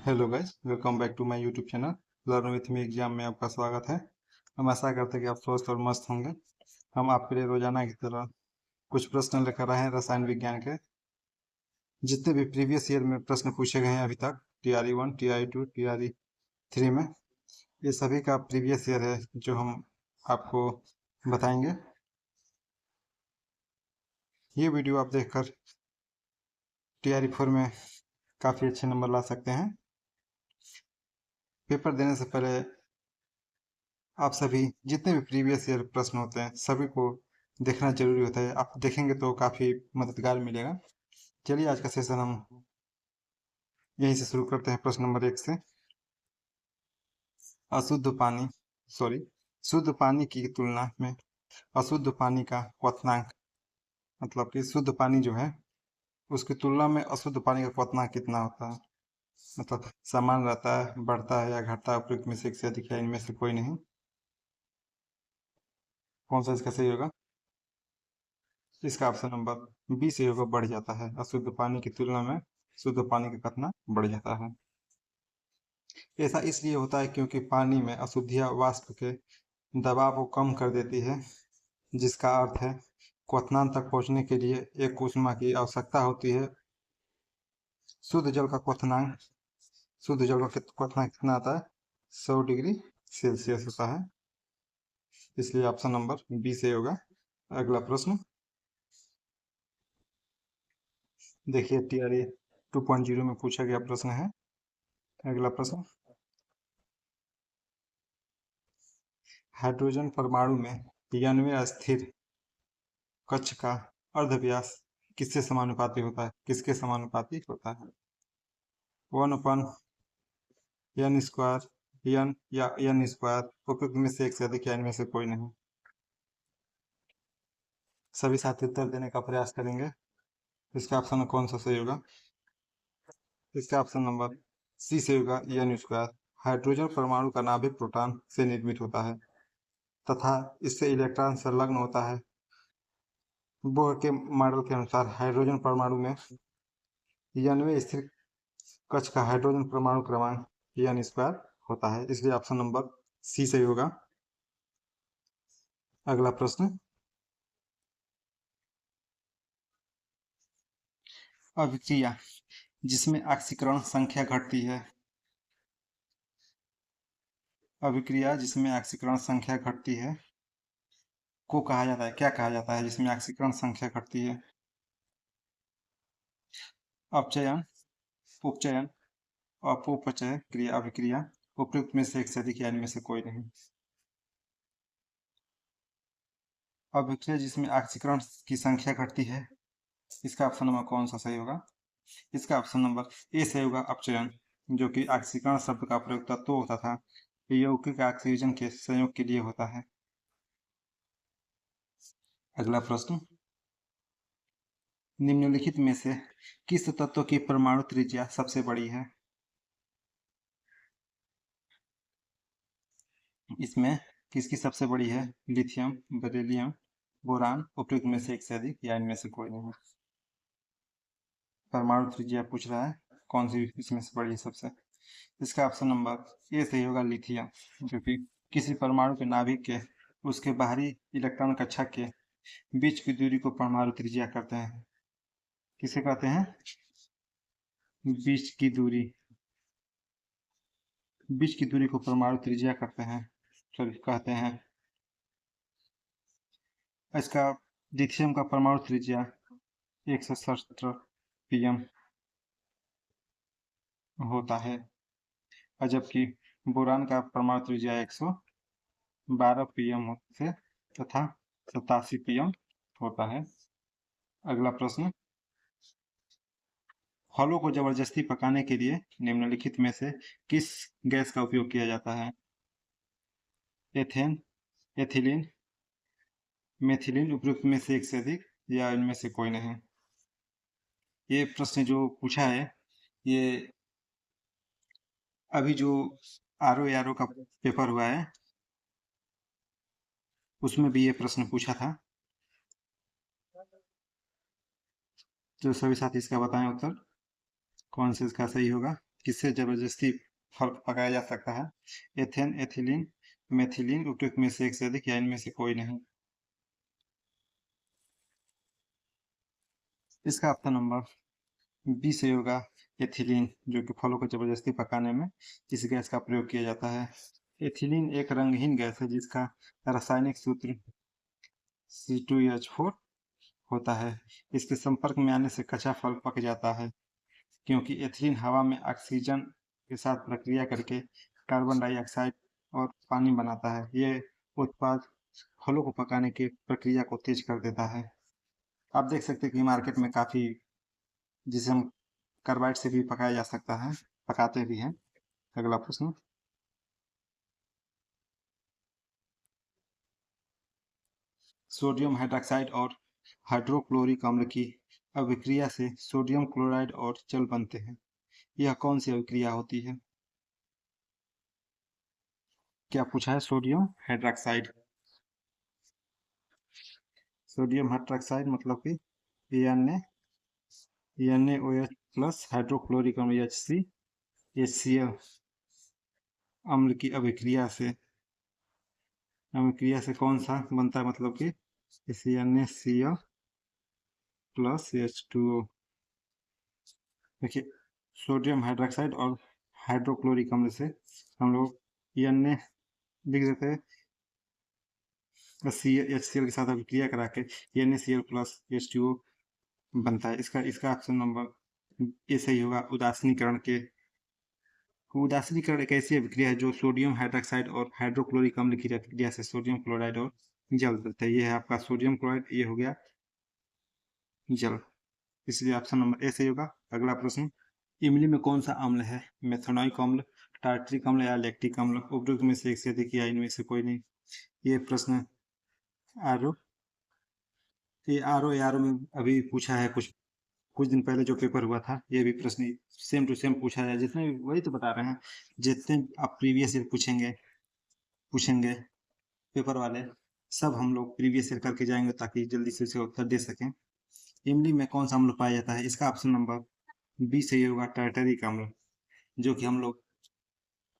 Hello guys, welcome back to my YouTube channel learn with me exam में आपका स्वागत है। हम आशा करते हैं कि आप स्वस्थ और मस्त होंगे। हम आपके लिए रोजाना की तरह कुछ प्रश्न लेकर आए हैं रसायन विज्ञान के। जितने भी प्रीवियस ईयर में प्रश्न पूछे गए हैं अभी तक TRE 1 TRE 2 TRE 3 में, ये सभी का प्रीवियस ईयर है जो हम आपको बताएंगे। ये वीडियो आप देखकर TRE 4 में काफ़ी अच्छे नंबर ला सकते हैं। पेपर देने से पहले आप सभी जितने भी प्रीवियस ईयर प्रश्न होते हैं सभी को देखना जरूरी होता है। आप देखेंगे तो काफ़ी मददगार मिलेगा। चलिए आज का सेशन हम यहीं से शुरू करते हैं, प्रश्न नंबर 1 से। अशुद्ध पानी सॉरी शुद्ध पानी की तुलना में अशुद्ध पानी का क्वथनांक, मतलब कि शुद्ध पानी जो है उसकी तुलना में अशुद्ध पानी का क्वथनांक कितना होता है। मतलब समान रहता है, बढ़ता है या घटता है, उपयुक्त में से एक से अधिक या इनमें से कोई नहीं। कौन सा इसका सही होगा? इसका ऑप्शन नंबर बी से होगा, बढ़ जाता है। अशुद्ध पानी की तुलना में शुद्ध पानी का कथना बढ़ जाता है। ऐसा इसलिए होता है क्योंकि पानी में अशुद्धियां वाष्प के दबाव को कम कर देती है, जिसका अर्थ है क्वथनांक तक पहुंचने के लिए एक ऊष्मा की आवश्यकता होती है। शुद्ध जल का क्वथनांक शुद्ध जल का क्वथनांक कितना आता है? 100 डिग्री सेल्सियस होता है। इसलिए ऑप्शन नंबर बी से होगा। अगला प्रश्न देखिए, TRE 2.0 में पूछा गया प्रश्न है। अगला प्रश्न, हाइड्रोजन परमाणु में 93 स्थिर कक्ष का अर्धव्यास किससे समानुपाती होता है? किसके समानुपाती होता है? 1/n² n या n², उपयुक्त में से एक से अधिक या इनमें से कोई नहीं। सभी साथी उत्तर देने का प्रयास करेंगे। इसका ऑप्शन कौन सा सही होगा? इसका ऑप्शन नंबर सी से होगा, n²। हाइड्रोजन परमाणु का नाभिक प्रोटॉन से निर्मित होता है तथा इससे इलेक्ट्रॉन संलग्न होता है। बोhr के मॉडल के अनुसार हाइड्रोजन परमाणु में 93 स्थिर कक्ष का हाइड्रोजन परमाणु क्रमांक n² होता है। इसलिए ऑप्शन नंबर सी सही होगा। अगला प्रश्न, अभिक्रिया जिसमें ऑक्सीकरण संख्या घटती है, अभिक्रिया जिसमें ऑक्सीकरण संख्या घटती है को कहा जाता है, क्या कहा जाता है जिसमें ऑक्सीकरण संख्या घटती है? अपचयन, उपचयन, अपोपचय क्रिया, अभिक्रिया, उपयुक्त में से एक से अधिक या इनमें से कोई नहीं। अभिक्रिया जिसमें ऑक्सीकरण की संख्या घटती है, इसका ऑप्शन नंबर कौन सा सही होगा? इसका ऑप्शन नंबर ए सही होगा, अपचयन, जो कि ऑक्सीकरण शब्द का प्रयोग तत्व होता था यौगिक ऑक्सीजन के संयोग के लिए होता है। अगला प्रश्न, निम्नलिखित में से किस तत्व की परमाणु त्रिज्या सबसे बड़ी है? इसमें किसकी सबसे बड़ी है? लिथियम, बेरिलियम, बोरान, उपयुक्त में से एक से अधिक या इनमें से कोई नहीं। परमाणु त्रिज्या पूछ रहा है, कौन सी इसमें से बड़ी है सबसे? इसका ऑप्शन नंबर ए सही होगा, लिथियम, जो कि किसी परमाणु के नाभिक के उसके बाहरी इलेक्ट्रॉन कक्षा के बीच की दूरी को परमाणु त्रिज्या कहते हैं। किसे कहते हैं? बीच की दूरी, बीच की दूरी को परमाणु त्रिज्या कहते हैं, कहते हैं। इसका लिथियम का परमाणु त्रिज्या 117 pm होता है, और जबकि बोरान का परमाणु त्रिज्या 112 pm से तथा 87 pm होता है। अगला प्रश्न, फलों को जबरदस्ती पकाने के लिए निम्नलिखित में से किस गैस का उपयोग किया जाता है? एथेन, एथिलीन, मेथिलीन, उपयुक्त में से एक से अधिक या इनमें से कोई नहीं। ये प्रश्न जो पूछा है, ये अभी जो RO का पेपर हुआ है उसमें भी ये प्रश्न पूछा था। तो सभी साथी इसका बताएं उत्तर, कौन से इसका सही होगा? किससे जबरदस्ती फल पकाया जा सकता है? एथेन, एथिलीन, मेथिलीन, उपयुक्त में से एक से अधिक या इनमें से कोई नहीं। इसका ऑप्शन नंबर बी सही होगा, एथिलीन, जो कि फलों को जबरदस्ती पकाने में इस गैस का प्रयोग किया जाता है। एथिलीन एक रंगहीन गैस है जिसका रासायनिक सूत्र C2H4 होता है। इसके संपर्क में आने से कच्चा फल पक जाता है, क्योंकि एथिलीन हवा में ऑक्सीजन के साथ प्रक्रिया करके कार्बन डाइऑक्साइड और पानी बनाता है। ये उत्पाद फलों को पकाने की प्रक्रिया को तेज कर देता है। आप देख सकते हैं कि मार्केट में काफ़ी, जिसे हम कार्बाइड से भी पकाया जा सकता है, पकाते भी हैं। अगला प्रश्न, सोडियम हाइड्रॉक्साइड और हाइड्रोक्लोरिक अम्ल की अभिक्रिया से सोडियम क्लोराइड और जल बनते हैं। यह कौन सी अभिक्रिया होती है? क्या पूछा है? Sodium hydroxide. सोडियम हाइड्रॉक्साइड मतलब कि NaOH प्लस हाइड्रोक्लोरिक अम्ल HCl अम्ल की अभिक्रिया से कौन सा बनता है? मतलब कि NaCl प्लस H2O। देखिए, सोडियम हाइड्रॉक्साइड और हाइड्रोक्लोरिक अम्ल से हम लोग Na लिख देते हैं, HCl के साथ अभिक्रिया करा के NaCl प्लस H2O बनता है। इसका ऑप्शन नंबर ए सही होगा। उदासीनीकरण एक ऐसी अभिक्रिया है जो सोडियम हाइड्रॉक्साइड और हाइड्रोक्लोरिक अम्ल की अभिक्रिया से सोडियम क्लोराइड और जल बनता है। ये है आपका सोडियम क्लोराइड, ये हो गया जल, इसलिए ऑप्शन नंबर ए सही होगा। अगला प्रश्न, इमली में कौन सा अम्ल है? मेथनोइक अम्ल, टार्ट्रिक अम्ल या लैक्टिक अम्ल? उपयुक्त में से एक से अधिक या इनमें से कोई नहीं। ये प्रश्न आर आर में अभी पूछा है, कुछ दिन पहले जो पेपर हुआ था, ये भी प्रश्न सेम टू सेम पूछा जाए, जितने भी, वही तो बता रहे हैं, जितने आप प्रीवियस ईयर पूछेंगे पेपर वाले, सब हम लोग प्रीवियस ईयर करके जाएंगे ताकि जल्दी से उसे उत्तर दे सकें। इमली में कौन सा अम्ल पाया जाता है? इसका ऑप्शन नंबर बी सही होगा, टार्टरिक अम्ल, जो कि हम लोग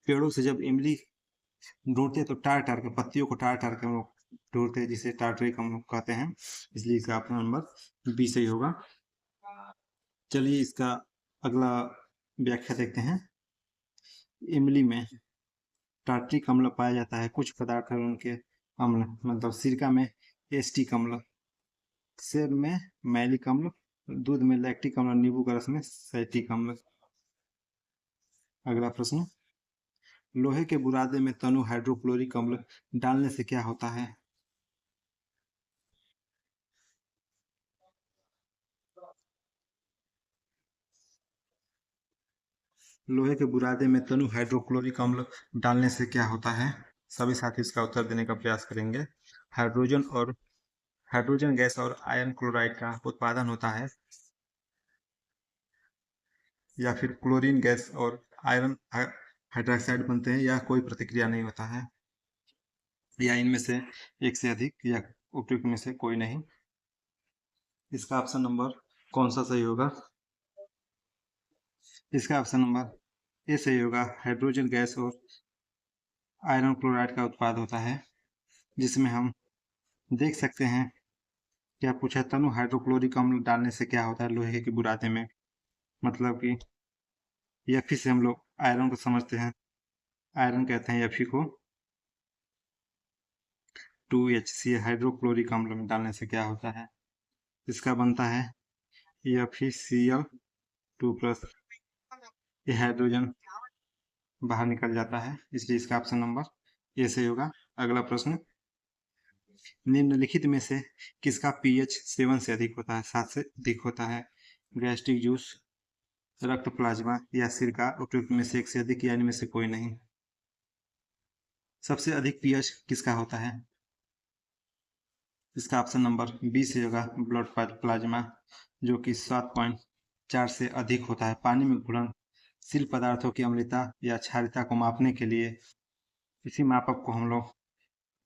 पेड़ों से जब इमली ढूंढते हैं तो टार टार के पत्तियों को टार टार के हम लोग ढूंढते हैं, जिसे टार्टरिक हम लोग कहते हैं, इसलिए इसका ऑप्शन नंबर बी सही होगा। चलिए इसका अगला व्याख्या देखते हैं। इमली में टार्ट्रिक अम्ल पाया जाता है। कुछ पदार्थ है उनके अम्ल, मतलब सिरका में एस्टिक अम्ल, सेब में मैलिक अम्ल, दूध में लैक्टिक अम्ल, नींबू का रस में सैटिक अम्ल। अगला प्रश्न, लोहे के बुरादे में तनु हाइड्रोक्लोरिक अम्ल डालने से क्या होता है? लोहे के बुरादे में तनु हाइड्रोक्लोरिक अम्ल डालने से क्या होता है? सभी साथी इसका उत्तर देने का प्रयास करेंगे। हाइड्रोजन और हाइड्रोजन गैस और आयरन क्लोराइड का उत्पादन होता है, या फिर क्लोरीन गैस और आयरन हाइड्रोक्साइड बनते हैं, या कोई प्रतिक्रिया नहीं होता है, या इनमें से एक से अधिक, या उपयुक्त में से कोई नहीं। इसका ऑप्शन नंबर कौन सा सही होगा? इसका ऑप्शन नंबर ए सही होगा। हाइड्रोजन गैस और आयरन क्लोराइड का उत्पाद होता है, जिसमें हम देख सकते हैं, क्या पूछा, तनु हाइड्रोक्लोरिक अम्ल डालने से क्या होता है लोहे के बुरादे में? मतलब कि Fe से हम लोग आयरन को समझते हैं, आयरन कहते हैं Fe को। 2HCl हाइड्रोक्लोरिक अम्ल में डालने से क्या होता है? इसका बनता है FeCl2 प्लस, ये हाइड्रोजन बाहर निकल जाता है, इसलिए इसका ऑप्शन नंबर ए सही होगा। अगला प्रश्न, निम्नलिखित में से किसका पीएच 7 से अधिक होता है, 7 से अधिक होता है? गैस्ट्रिक जूस, रक्त प्लाज्मा या सिरका? उपयुक्त में से एक से अधिक या इनमें से कोई नहीं। सबसे अधिक पीएच किसका होता है? इसका ऑप्शन नंबर बी से होगा, ब्लड प्लाज्मा, जो कि 7.4 से अधिक होता है। पानी में घुलनशील पदार्थों की अम्लता या क्षारीयता को मापने के लिए इसी मापक को हम लोग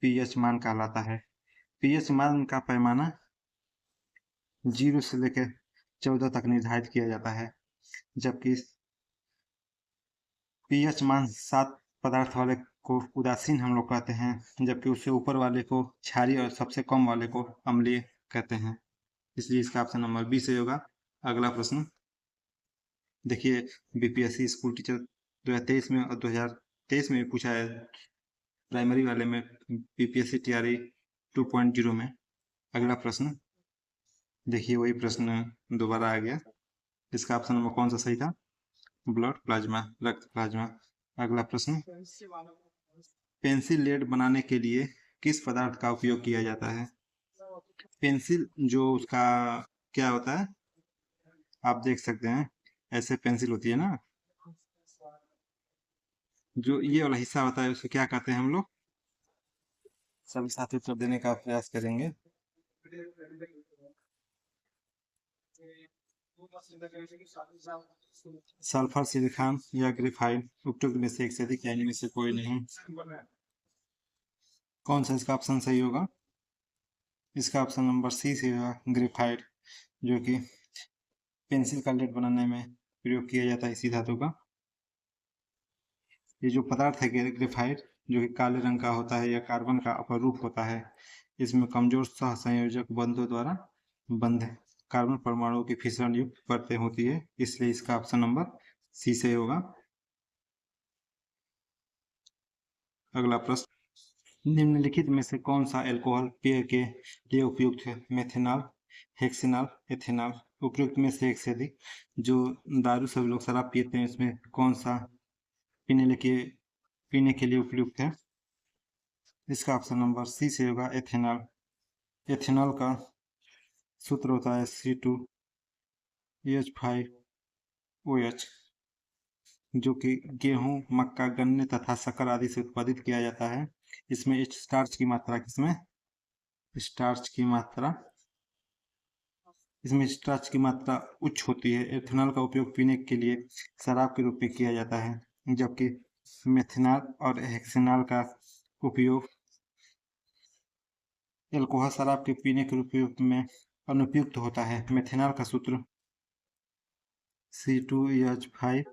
पीएच मान कहलाता है। पीएच मान का पैमाना 0 से लेकर 14 तक निर्धारित किया जाता है, जबकि पीएच मान 7 पदार्थ वाले को उदासीन हम लोग कहते हैं, जबकि उससे ऊपर वाले को क्षारीय और सबसे कम वाले को अम्लीय कहते हैं। इसलिए इसका ऑप्शन नंबर बी सही होगा। अगला प्रश्न देखिए, बीपीएससी स्कूल टीचर 2023 में और 2023 में भी पूछा है, प्राइमरी वाले में, बीपीएससी टीआरई 2.0 में। अगला प्रश्न देखिए, वही प्रश्न दोबारा आ गया। इसका ऑप्शन नंबर कौन सा सही था? ब्लड प्लाज्मा, रक्त प्लाज्मा। अगला प्रश्न, पेंसिल लेड बनाने के लिए किस पदार्थ का उपयोग किया जाता है? पेंसिल जो उसका क्या होता है, आप देख सकते हैं, ऐसे पेंसिल होती है ना, जो ये वाला हिस्सा होता है उसे क्या कहते हैं हम लोग? सभी साथी उत्तर देने का प्रयास करेंगे। सल्फर, सिलिकॉन या ग्रेफाइट, उपयुक्त में से एक से अधिक या इनमें से कोई नहीं। कौन सा इसका ऑप्शन सही होगा? इसका ऑप्शन नंबर सी से होगा, ग्रेफाइट, जो कि पेंसिल का लेड बनाने में प्रयोग किया जाता है इसी धातु का। ये जो पदार्थ है ग्रेफाइट, जो कि काले रंग का होता है या कार्बन का अपरूप होता है, इसमें कमजोर सहसंयोजक बंधों द्वारा बंध कार्बन परमाणुओं की फिसलन युक्त परतें होती है, इसलिए इसका ऑप्शन नंबर सी से होगा। अगला प्रश्न, निम्नलिखित में से कौन सा एल्कोहल पेय के लिए उपयुक्त है? Methanol, hexanol, ethanol. उपयुक्त में से एक से अधिक। जो दारू सभी लोग शराब पीते हैं, इसमें कौन सा पीने के लिए उपयुक्त है? इसका ऑप्शन नंबर सी से होगा, एथेनॉल। एथेनॉल का सूत्र होता है C2H5OH, जो कि गेहूं, मक्का, गन्ने तथा शक्कर आदि से उत्पादित किया जाता है। इसमें स्टार्च की मात्रा उच्च होती है। एथेनॉल का उपयोग पीने के लिए शराब के रूप में किया जाता है, जबकि मेथेनॉल और हेक्सेनॉल का उपयोग एल्कोहल शराब के पीने के रूप में अनुपयुक्त होता है। मेथेनॉल का सूत्र C2H5,